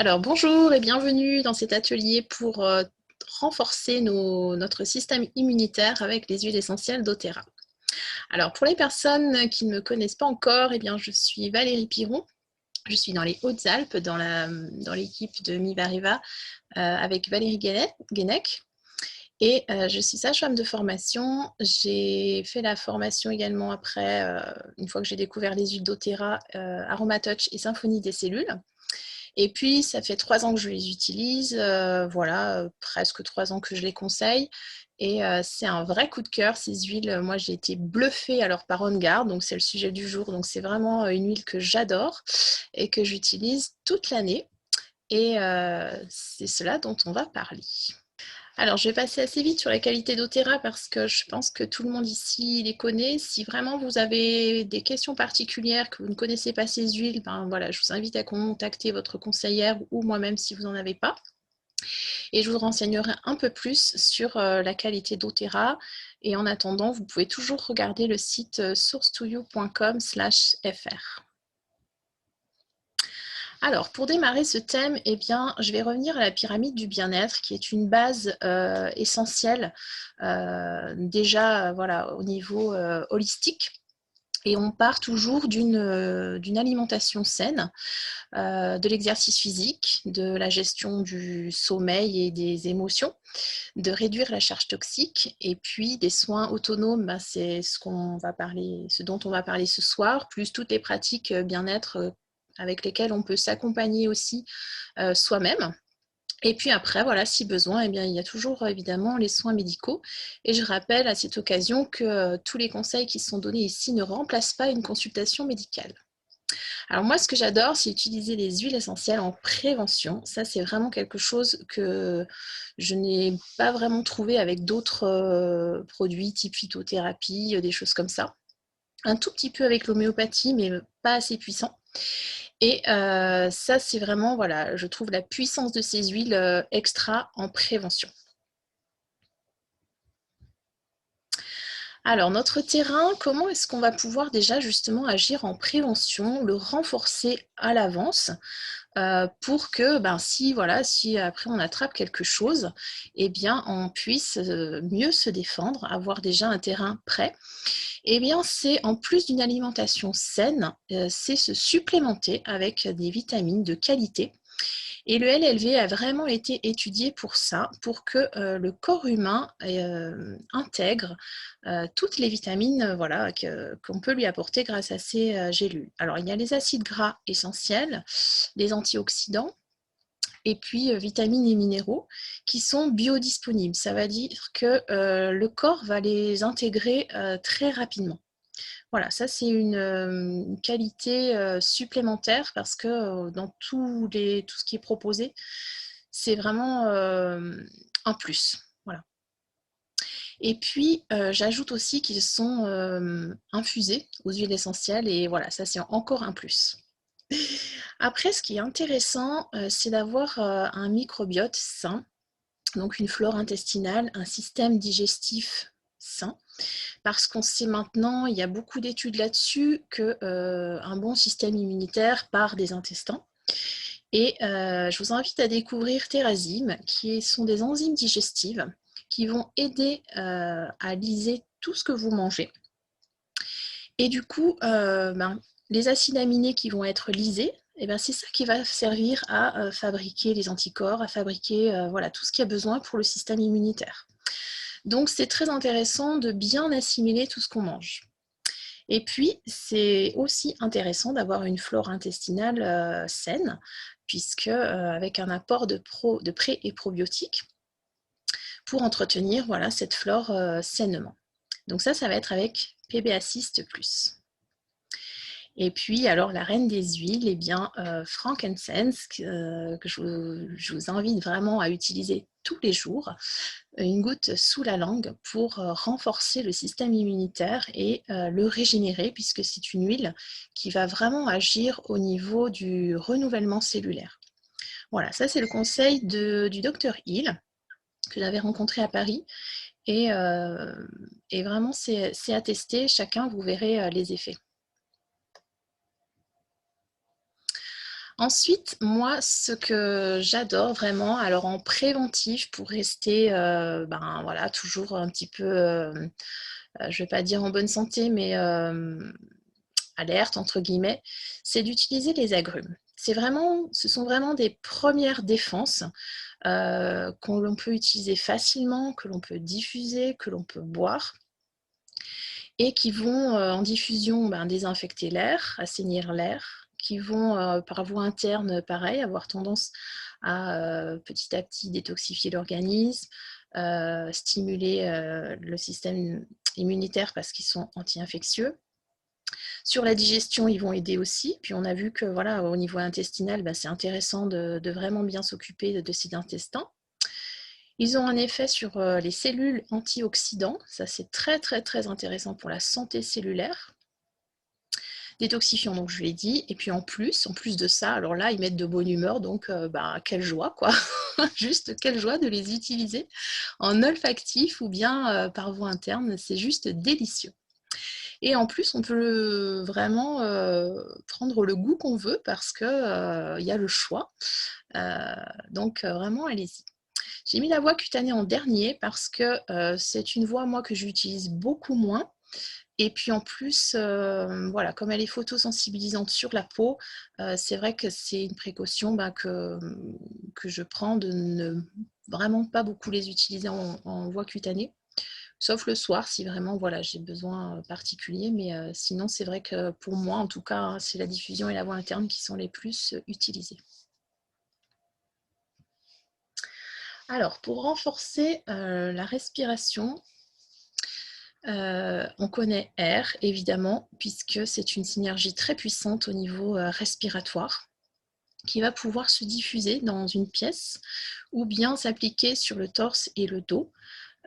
Alors bonjour et bienvenue dans cet atelier pour renforcer notre système immunitaire avec les huiles essentielles doTERRA. Alors pour les personnes qui ne me connaissent pas encore, eh bien, je suis Valérie Piron. Je suis dans les Hautes-Alpes, dans l'équipe de Mivariva avec Valérie Guenec. Et je suis sage-femme de formation. J'ai fait la formation également après, une fois que j'ai découvert les huiles doTERRA, Aromatouch et Symphonie des cellules. Et puis, ça fait 3 ans que je les utilise, voilà, presque 3 ans que je les conseille. Et c'est un vrai coup de cœur, ces huiles. Moi, j'ai été bluffée alors par On Guard, donc c'est le sujet du jour. Donc, c'est vraiment une huile que j'adore et que j'utilise toute l'année. Et c'est cela dont on va parler. Alors, je vais passer assez vite sur la qualité doTERRA parce que je pense que tout le monde ici les connaît. Si vraiment vous avez des questions particulières, que vous ne connaissez pas ces huiles, ben voilà, je vous invite à contacter votre conseillère ou moi-même si vous n'en avez pas. Et je vous renseignerai un peu plus sur la qualité doTERRA. Et en attendant, vous pouvez toujours regarder le site sourcetoyou.com/fr. Alors, pour démarrer ce thème, eh bien, je vais revenir à la pyramide du bien-être, qui est une base essentielle, déjà voilà, au niveau holistique. Et on part toujours d'une alimentation saine, de l'exercice physique, de la gestion du sommeil et des émotions, de réduire la charge toxique, et puis des soins autonomes, ben, c'est ce dont on va parler ce soir, plus toutes les pratiques bien-être avec lesquelles on peut s'accompagner aussi soi-même. Et puis après, voilà, si besoin, eh bien, il y a toujours évidemment les soins médicaux. Et je rappelle à cette occasion que tous les conseils qui sont donnés ici ne remplacent pas une consultation médicale. Alors moi, ce que j'adore, c'est utiliser les huiles essentielles en prévention. Ça, c'est vraiment quelque chose que je n'ai pas vraiment trouvé avec d'autres produits type phytothérapie, des choses comme ça. Un tout petit peu avec l'homéopathie, mais pas assez puissant. Et ça, c'est vraiment, voilà, je trouve la puissance de ces huiles extra en prévention. Alors, notre terrain, comment est-ce qu'on va pouvoir déjà justement agir en prévention, le renforcer à l'avance pour que si après on attrape quelque chose, eh bien on puisse mieux se défendre, avoir déjà un terrain prêt. Eh bien, c'est en plus d'une alimentation saine, c'est se supplémenter avec des vitamines de qualité. Et le LLV a vraiment été étudié pour ça, pour que le corps humain intègre toutes les vitamines voilà, qu'on peut lui apporter grâce à ces gélules. Alors, il y a les acides gras essentiels, les antioxydants, et puis vitamines et minéraux qui sont biodisponibles. Ça veut dire que le corps va les intégrer très rapidement. Voilà, ça c'est une qualité supplémentaire parce que dans tout ce qui est proposé, c'est vraiment un plus. Voilà. Et puis, j'ajoute aussi qu'ils sont infusés aux huiles essentielles et voilà, ça c'est encore un plus. Après, ce qui est intéressant, c'est d'avoir un microbiote sain, donc une flore intestinale, un système digestif sain, parce qu'on sait maintenant, il y a beaucoup d'études là-dessus, qu'un bon système immunitaire part des intestins. Et je vous invite à découvrir Thérasime, qui sont des enzymes digestives qui vont aider à lyser tout ce que vous mangez. Et du coup, les acides aminés qui vont être lysés, eh ben, c'est ça qui va servir à fabriquer les anticorps, à fabriquer voilà, tout ce qu'il y a besoin pour le système immunitaire. Donc c'est très intéressant de bien assimiler tout ce qu'on mange. Et puis, c'est aussi intéressant d'avoir une flore intestinale saine, puisque avec un apport de pré- et probiotiques pour entretenir voilà, cette flore sainement. Donc ça va être avec PB Assist+. Et puis, alors, la reine des huiles, eh bien, frankincense, que je vous invite vraiment à utiliser tous les jours, une goutte sous la langue pour renforcer le système immunitaire et le régénérer, puisque c'est une huile qui va vraiment agir au niveau du renouvellement cellulaire. Voilà, ça c'est le conseil du docteur Hill, que j'avais rencontré à Paris, et vraiment c'est à tester, chacun vous verrez les effets. Ensuite, moi, ce que j'adore vraiment, alors en préventif pour rester, ben, voilà, toujours un petit peu, je vais pas dire en bonne santé, mais «alerte» entre guillemets, c'est d'utiliser les agrumes. Ce sont vraiment des premières défenses, que l'on peut utiliser facilement, que l'on peut diffuser, que l'on peut boire et qui vont, en diffusion, ben, désinfecter l'air, assainir l'air, qui vont, par voie interne, pareil, avoir tendance à, petit à petit détoxifier l'organisme, stimuler, le système immunitaire parce qu'ils sont anti-infectieux. Sur la digestion, ils vont aider aussi. Puis on a vu que voilà, au niveau intestinal, bah, c'est intéressant de vraiment bien s'occuper de ces intestins. Ils ont un effet sur les cellules antioxydants. Ça, c'est très, très, très intéressant pour la santé cellulaire. Détoxifiant, donc je l'ai dit. Et puis en plus de ça, alors là, ils mettent de bonne humeur, donc bah, quelle joie, quoi. Juste quelle joie de les utiliser en olfactif ou bien par voie interne. C'est juste délicieux. Et en plus, on peut vraiment prendre le goût qu'on veut parce que il y a le choix. Donc vraiment, allez-y. J'ai mis la voie cutanée en dernier parce que c'est une voie, moi, que j'utilise beaucoup moins. Et puis en plus, voilà, comme elle est photosensibilisante sur la peau, c'est vrai que c'est une précaution bah, que je prends de ne vraiment pas beaucoup les utiliser en voie cutanée. Sauf le soir, si vraiment voilà, j'ai besoin particulier, mais sinon c'est vrai que pour moi, en tout cas, hein, c'est la diffusion et la voie interne qui sont les plus utilisées. Alors, pour renforcer la respiration, on connaît air, évidemment, puisque c'est une synergie très puissante au niveau respiratoire qui va pouvoir se diffuser dans une pièce ou bien s'appliquer sur le torse et le dos.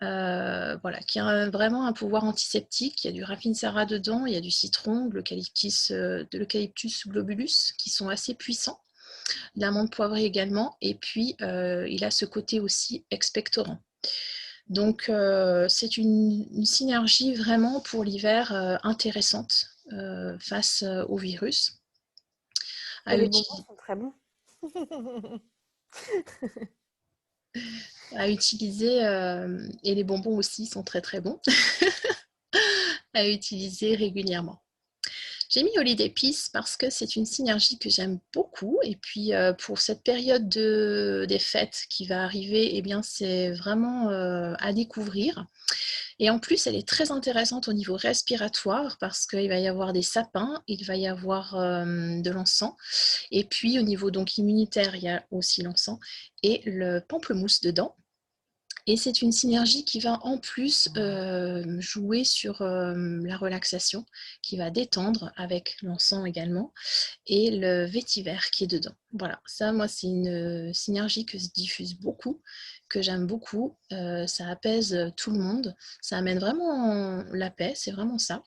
Voilà, qui a vraiment un pouvoir antiseptique. Il y a du Rafinsara dedans, il y a du citron, de l'Eucalyptus globulus, qui sont assez puissants. De l'amande poivrée également, et puis il a ce côté aussi expectorant. Donc c'est une synergie vraiment pour l'hiver intéressante face au virus. Et À, les bonbons uti- sont très bons. à utiliser, et les bonbons aussi sont très très bons, à utiliser régulièrement. J'ai mis Holiday Peace parce que c'est une synergie que j'aime beaucoup. Et puis, pour cette période des fêtes qui va arriver, eh bien, c'est vraiment à découvrir. Et en plus, elle est très intéressante au niveau respiratoire parce qu'il va y avoir des sapins, il va y avoir de l'encens. Et puis, au niveau donc immunitaire, il y a aussi l'encens et le pamplemousse dedans. Et c'est une synergie qui va en plus jouer sur la relaxation, qui va détendre avec l'encens également, et le vétiver qui est dedans. Voilà, ça, moi, c'est une synergie que se diffuse beaucoup, que j'aime beaucoup. Ça apaise tout le monde, ça amène vraiment la paix, c'est vraiment ça.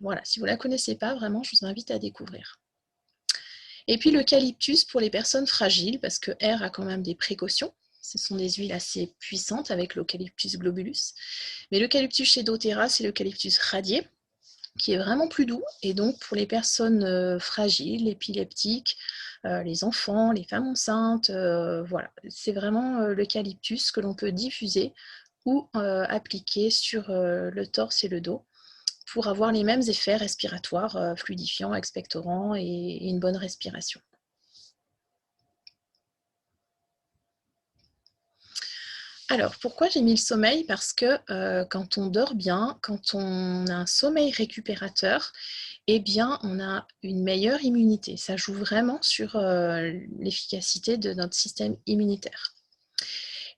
Voilà, si vous ne la connaissez pas, vraiment, je vous invite à découvrir. Et puis l'eucalyptus pour les personnes fragiles, parce que R a quand même des précautions. Ce sont des huiles assez puissantes avec l'Eucalyptus globulus. Mais l'Eucalyptus chez doTERRA, c'est l'Eucalyptus radié, qui est vraiment plus doux. Et donc pour les personnes fragiles, épileptiques, les enfants, les femmes enceintes, voilà. C'est vraiment l'eucalyptus que l'on peut diffuser ou appliquer sur le torse et le dos pour avoir les mêmes effets respiratoires, fluidifiants, expectorants et une bonne respiration. Alors, pourquoi j'ai mis le sommeil? Parce que quand on dort bien, quand on a un sommeil récupérateur, eh bien, on a une meilleure immunité. Ça joue vraiment sur l'efficacité de notre système immunitaire.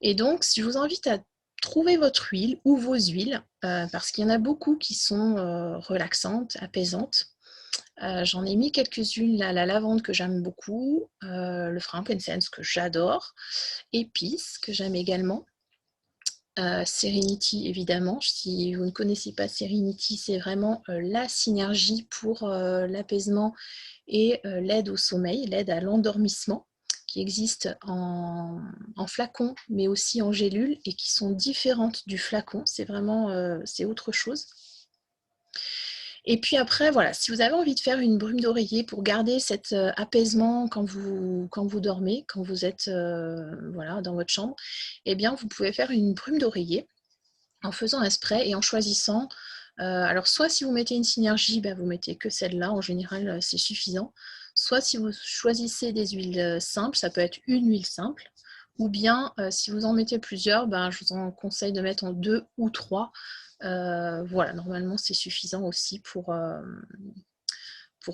Et donc, je vous invite à trouver votre huile ou vos huiles, parce qu'il y en a beaucoup qui sont relaxantes, apaisantes. J'en ai mis quelques-unes, la lavande que j'aime beaucoup, le frankincense que j'adore, épices que j'aime également. Serenity, évidemment. Si vous ne connaissez pas Serenity, c'est vraiment la synergie pour l'apaisement et l'aide au sommeil, l'aide à l'endormissement, qui existe en flacon, mais aussi en gélule, et qui sont différentes du flacon. C'est vraiment c'est autre chose. Et puis après, voilà, si vous avez envie de faire une brume d'oreiller pour garder cet apaisement quand vous dormez, quand vous êtes voilà, dans votre chambre, eh bien, vous pouvez faire une brume d'oreiller en faisant un spray et en choisissant. Alors, soit si vous mettez une synergie, vous mettez que celle-là, en général, c'est suffisant. Soit si vous choisissez des huiles simples, ça peut être une huile simple, ou bien si vous en mettez plusieurs, je vous en conseille de mettre en 2 ou 3. Voilà, normalement, c'est suffisant aussi pour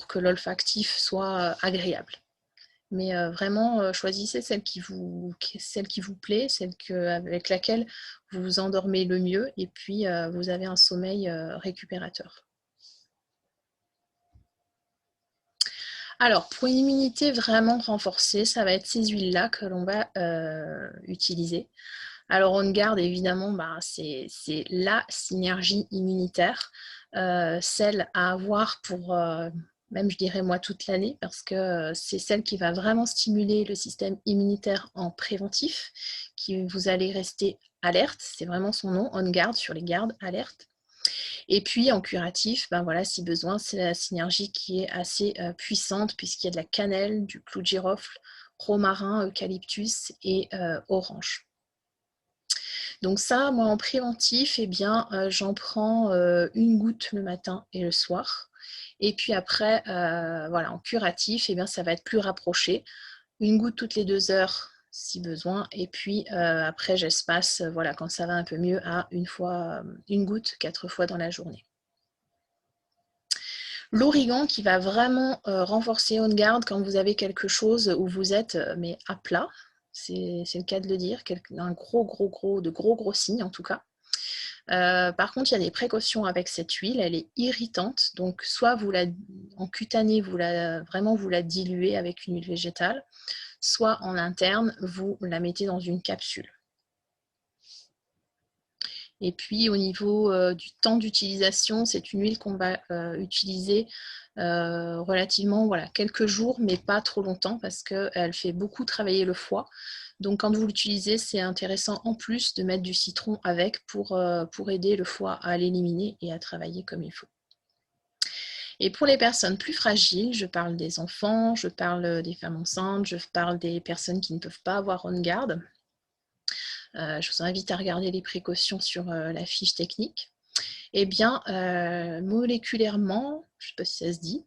que l'olfactif soit agréable. Mais vraiment, choisissez celle qui vous plaît, avec laquelle vous vous endormez le mieux et puis vous avez un sommeil récupérateur. Alors, pour une immunité vraiment renforcée, ça va être ces huiles-là que l'on va utiliser. Alors, On Guard, évidemment, c'est la synergie immunitaire, celle à avoir pour, même je dirais moi, toute l'année, parce que c'est celle qui va vraiment stimuler le système immunitaire en préventif, qui vous allez rester alerte, c'est vraiment son nom, On Guard, sur les gardes, alerte. Et puis en curatif, voilà, si besoin, c'est la synergie qui est assez puissante, puisqu'il y a de la cannelle, du clou de girofle, romarin, eucalyptus et orange. Donc ça, moi en préventif, j'en prends une goutte le matin et le soir. Et puis après, voilà, en curatif, ça va être plus rapproché. Une goutte toutes les 2 heures si besoin. Et puis après, j'espace, voilà, quand ça va un peu mieux, à une goutte 4 fois dans la journée. L'origan qui va vraiment renforcer On Guard quand vous avez quelque chose où vous êtes mais à plat, c'est le cas de le dire, de gros signes en tout cas. Par contre, il y a des précautions avec cette huile, elle est irritante, donc soit en cutané, vous la diluez avec une huile végétale, soit en interne, vous la mettez dans une capsule. Et puis au niveau du temps d'utilisation, c'est une huile qu'on va utiliser relativement quelques jours, mais pas trop longtemps parce qu'elle fait beaucoup travailler le foie. Donc quand vous l'utilisez, c'est intéressant en plus de mettre du citron avec pour aider le foie à l'éliminer et à travailler comme il faut. Et pour les personnes plus fragiles, je parle des enfants, je parle des femmes enceintes, je parle des personnes qui ne peuvent pas avoir On Guard. Je vous invite à regarder les précautions sur la fiche technique. Moléculairement, je ne sais pas si ça se dit,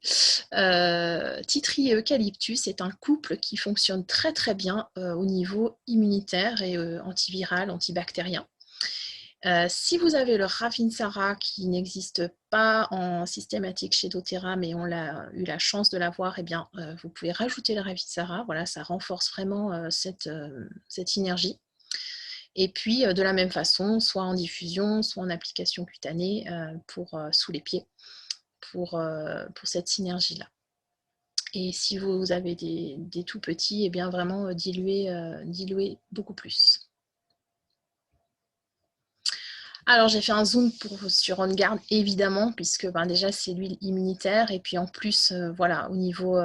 titri et eucalyptus est un couple qui fonctionne très très bien au niveau immunitaire et antiviral, antibactérien. Si vous avez le Ravinsara qui n'existe pas en systématique chez doTERRA, mais on a eu la chance de l'avoir, vous pouvez rajouter le Ravinsara. Voilà, ça renforce vraiment cette synergie. Et puis, de la même façon, soit en diffusion, soit en application cutanée sous les pieds pour cette synergie-là. Et si vous avez des tout petits, vraiment diluer beaucoup plus. Alors, j'ai fait un zoom sur On Guard, évidemment, puisque déjà, c'est l'huile immunitaire. Et puis, en plus, au niveau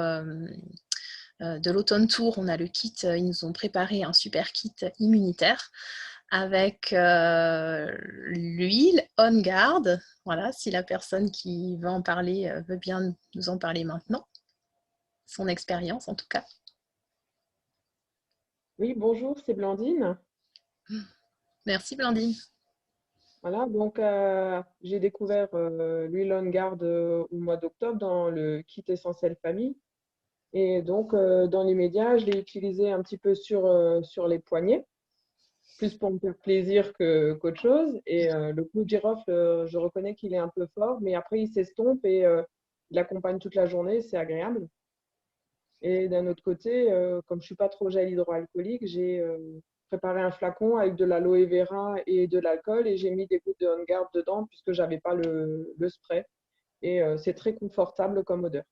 de l'automne tour, on a le kit, ils nous ont préparé un super kit immunitaire avec l'huile On Guard. Voilà, si la personne qui veut en parler veut bien nous en parler maintenant. Son expérience, en tout cas. Oui, bonjour, c'est Blandine. Merci, Blandine. Voilà, donc j'ai découvert l'huile On Guard au mois d'octobre dans le kit Essentiel Famille. Et donc, dans les médias, je l'ai utilisé un petit peu sur les poignets, plus pour me faire plaisir qu'autre chose. Et le clou de girofle, je reconnais qu'il est un peu fort, mais après, il s'estompe et il accompagne toute la journée, c'est agréable. Et d'un autre côté, comme je suis pas trop gel hydroalcoolique, j'ai préparé un flacon avec de l'aloe vera et de l'alcool et j'ai mis des gouttes de On Guard dedans puisque j'avais pas le spray. Et c'est très confortable comme odeur.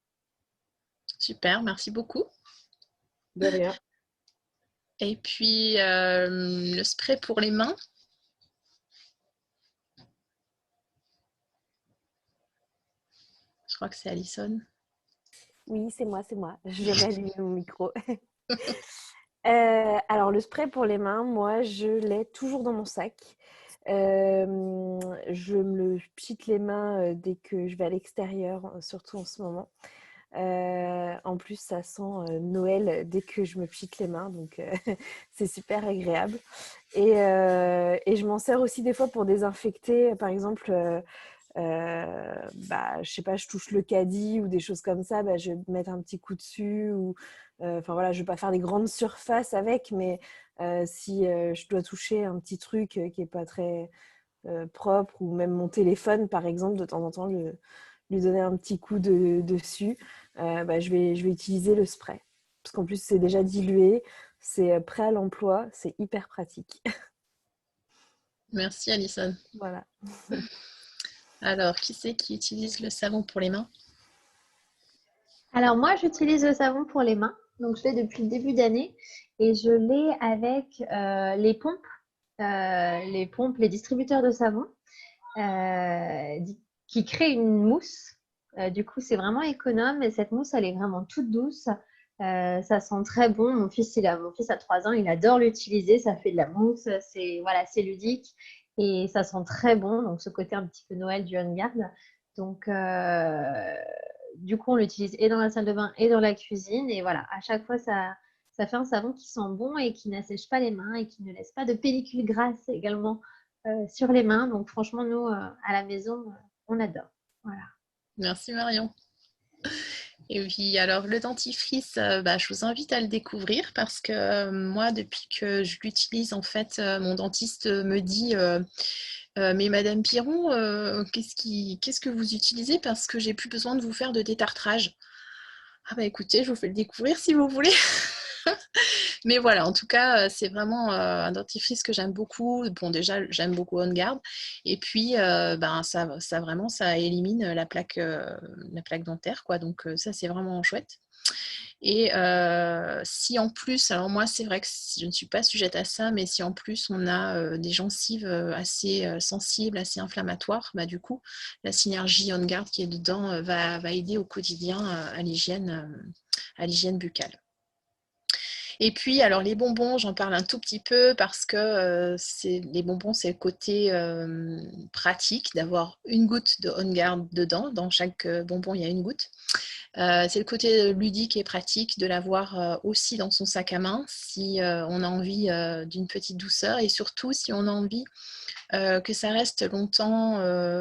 Super, merci beaucoup. De rien. Et puis, le spray pour les mains. Je crois que c'est Alison. Oui, c'est moi, c'est moi. Je viens d'allumer mon micro. Alors, le spray pour les mains, moi, je l'ai toujours dans mon sac. Je me pchite les mains dès que je vais à l'extérieur, surtout en ce moment. En plus, ça sent Noël dès que je me pchite les mains, donc c'est super agréable. Et je m'en sers aussi des fois pour désinfecter, par exemple, je sais pas, je touche le caddie ou des choses comme ça, je vais mettre un petit coup dessus. Enfin voilà, je vais pas faire des grandes surfaces avec, mais si je dois toucher un petit truc qui est pas très propre, ou même mon téléphone, par exemple, de temps en temps, lui donner un petit coup dessus, je vais utiliser le spray. Parce qu'en plus, c'est déjà dilué, c'est prêt à l'emploi, c'est hyper pratique. Merci Alison. Voilà. Alors, qui c'est qui utilise le savon pour les mains? Alors moi, j'utilise le savon pour les mains. Donc je l'ai depuis le début d'année et je l'ai avec les pompes, les distributeurs de savon qui créent une mousse. Du coup, c'est vraiment économe et cette mousse, elle est vraiment toute douce. Ça sent très bon. Mon fils a 3 ans, il adore l'utiliser. Ça fait de la mousse, c'est ludique et ça sent très bon. Donc ce côté un petit peu Noël du On Guard. Donc du coup, on l'utilise et dans la salle de bain et dans la cuisine. Et voilà, à chaque fois, ça fait un savon qui sent bon et qui n'assèche pas les mains et qui ne laisse pas de pellicule grasse également sur les mains. Donc franchement, nous, à la maison, on adore. Voilà. Merci Marion. Et puis alors le dentifrice, je vous invite à le découvrir parce que moi depuis que je l'utilise en fait, mon dentiste me dit mais Madame Piron, qu'est-ce que vous utilisez parce que j'ai plus besoin de vous faire de détartrage. Ah bah écoutez, je vous fais le découvrir si vous voulez. Mais voilà, en tout cas, c'est vraiment un dentifrice que j'aime beaucoup. Bon, déjà, j'aime beaucoup On Guard. Et puis, ça vraiment, ça élimine la plaque dentaire, quoi. Donc, ça, c'est vraiment chouette. Et si en plus, alors moi, c'est vrai que je ne suis pas sujette à ça, mais si en plus, on a des gencives assez sensibles, assez inflammatoires, du coup, la synergie On Guard qui est dedans va aider au quotidien à l'hygiène buccale. Et puis, alors les bonbons, j'en parle un tout petit peu parce que les bonbons, c'est le côté pratique d'avoir une goutte de On Guard dedans. Dans chaque bonbon, il y a une goutte. C'est le côté ludique et pratique de l'avoir aussi dans son sac à main si on a envie d'une petite douceur et surtout si on a envie que ça reste longtemps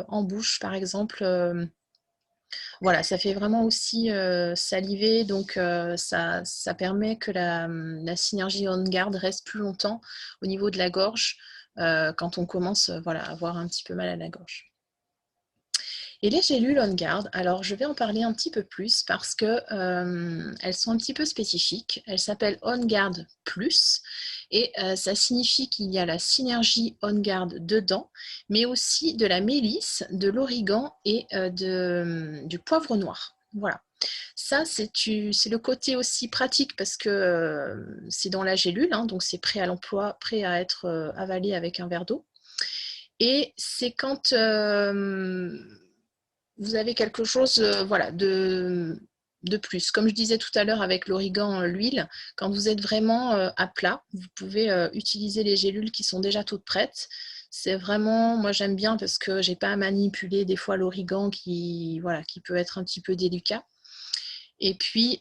en bouche, par exemple. Voilà, ça fait vraiment aussi saliver, donc ça permet que la synergie On Guard reste plus longtemps au niveau de la gorge quand on commence à avoir un petit peu mal à la gorge. Et les gélules On Guard, alors je vais en parler un petit peu plus parce que elles sont un petit peu spécifiques. Elles s'appellent On Guard Plus et ça signifie qu'il y a la synergie On Guard dedans, mais aussi de la mélisse, de l'origan et du poivre noir. Voilà. Ça, c'est le côté aussi pratique parce que c'est dans la gélule, hein, donc c'est prêt à l'emploi, prêt à être avalé avec un verre d'eau. Et c'est quand vous avez quelque chose de plus. Comme je disais tout à l'heure avec l'origan, l'huile, quand vous êtes vraiment à plat, vous pouvez utiliser les gélules qui sont déjà toutes prêtes. C'est vraiment, moi j'aime bien parce que j'ai pas à manipuler des fois l'origan qui peut être un petit peu délicat. Et puis,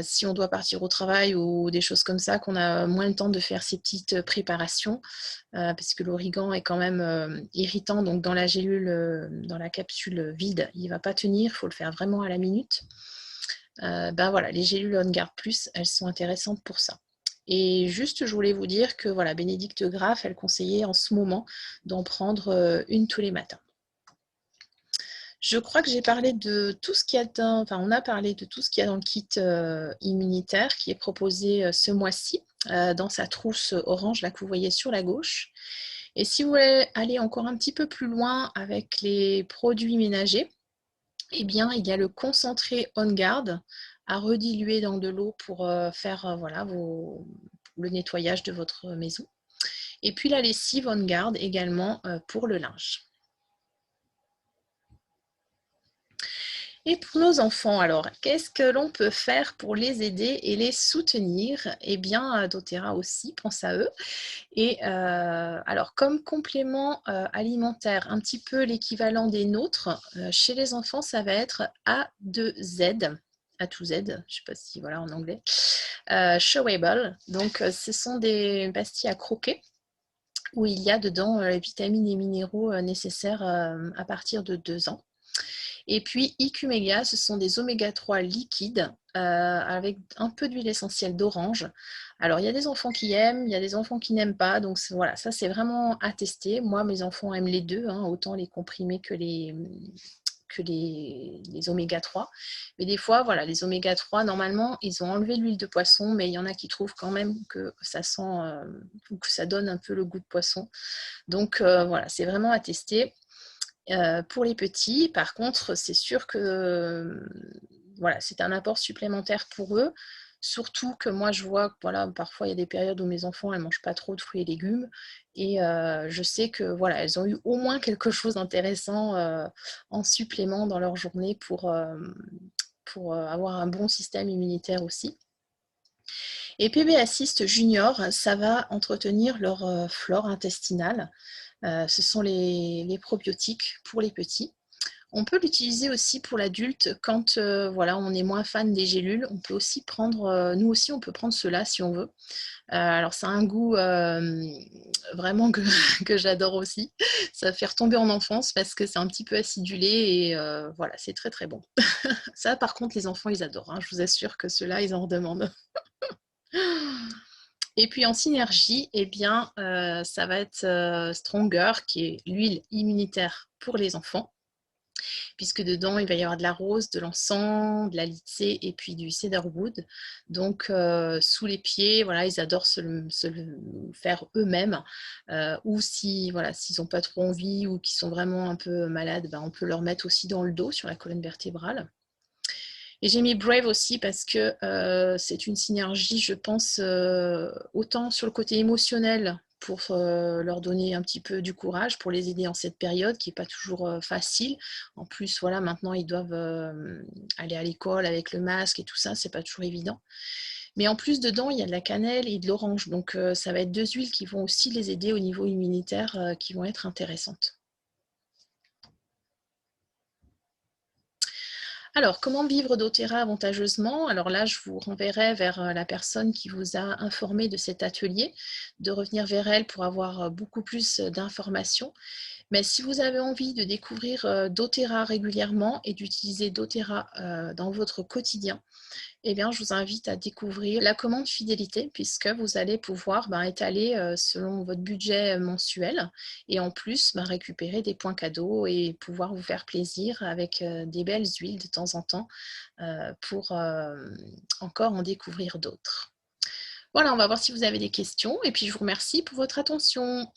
si on doit partir au travail ou des choses comme ça, qu'on a moins le temps de faire ces petites préparations, parce que l'origan est quand même irritant, donc dans la gélule, dans la capsule vide, il ne va pas tenir, il faut le faire vraiment à la minute. Voilà, les gélules On Guard Plus, elles sont intéressantes pour ça. Et juste, je voulais vous dire que voilà, Bénédicte Graff, elle conseillait en ce moment d'en prendre une tous les matins. Je crois que j'ai parlé de tout ce qu'il y a on a parlé de tout ce qu'il y a dans le kit immunitaire qui est proposé ce mois-ci dans sa trousse orange là que vous voyez sur la gauche. Et si vous voulez aller encore un petit peu plus loin avec les produits ménagers, eh bien il y a le concentré On Guard à rediluer dans de l'eau pour faire le nettoyage de votre maison. Et puis la lessive On Guard également pour le linge. Et pour nos enfants, alors, qu'est-ce que l'on peut faire pour les aider et les soutenir? Eh bien, doTERRA aussi pense à eux. Et alors, comme complément alimentaire, un petit peu l'équivalent des nôtres, chez les enfants, ça va être A2Z. A2Z, je ne sais pas si voilà en anglais. Chewable, donc ce sont des pastilles à croquer où il y a dedans les vitamines et minéraux nécessaires à partir de 2 ans. Et puis IQ-Méga, ce sont des oméga-3 liquides avec un peu d'huile essentielle d'orange. Alors, il y a des enfants qui aiment, il y a des enfants qui n'aiment pas. Donc, voilà, ça, c'est vraiment à tester. Moi, mes enfants aiment les deux, hein, autant les comprimés que les oméga-3. Mais des fois, voilà, les oméga-3, normalement, ils ont enlevé l'huile de poisson, mais il y en a qui trouvent quand même que ça sent ou que ça donne un peu le goût de poisson. Donc, voilà, c'est vraiment à tester. Pour les petits, par contre, c'est sûr que voilà, c'est un apport supplémentaire pour eux. Surtout que moi, je vois que voilà, parfois, il y a des périodes où mes enfants, elles ne mangent pas trop de fruits et légumes. Et je sais que voilà, elles ont eu au moins quelque chose d'intéressant en supplément dans leur journée pour avoir un bon système immunitaire aussi. Et PB Assist Junior, ça va entretenir leur flore intestinale. Ce sont les probiotiques pour les petits. On peut l'utiliser aussi pour l'adulte quand voilà, on est moins fan des gélules. On peut aussi prendre, nous aussi, on peut prendre cela si on veut. Alors, ça a un goût vraiment que, que j'adore aussi. Ça fait retomber en enfance parce que c'est un petit peu acidulé et voilà, c'est très très bon. Ça, par contre, les enfants, ils adorent. Hein. Je vous assure que ceux-là, ils en redemandent. Et puis en synergie, eh bien, ça va être Stronger, qui est l'huile immunitaire pour les enfants, puisque dedans, il va y avoir de la rose, de l'encens, de la lycée et puis du cedarwood. Donc, sous les pieds, voilà, ils adorent se le faire eux-mêmes. Ou si, voilà, s'ils n'ont pas trop envie ou qu'ils sont vraiment un peu malades, ben, on peut leur mettre aussi dans le dos, sur la colonne vertébrale. Et j'ai mis Brave aussi parce que c'est une synergie, je pense, autant sur le côté émotionnel pour leur donner un petit peu du courage, pour les aider en cette période qui n'est pas toujours facile. En plus, voilà, maintenant, ils doivent aller à l'école avec le masque et tout ça, c'est pas toujours évident. Mais en plus, dedans, il y a de la cannelle et de l'orange. Donc, ça va être 2 huiles qui vont aussi les aider au niveau immunitaire, qui vont être intéressantes. Alors, comment vivre doTERRA avantageusement? Alors là, je vous renverrai vers la personne qui vous a informé de cet atelier, de revenir vers elle pour avoir beaucoup plus d'informations. Mais si vous avez envie de découvrir doTERRA régulièrement et d'utiliser doTERRA dans votre quotidien, eh bien, je vous invite à découvrir la commande fidélité puisque vous allez pouvoir étaler selon votre budget mensuel et en plus récupérer des points cadeaux et pouvoir vous faire plaisir avec des belles huiles de temps en temps pour encore en découvrir d'autres. Voilà, on va voir si vous avez des questions et puis je vous remercie pour votre attention.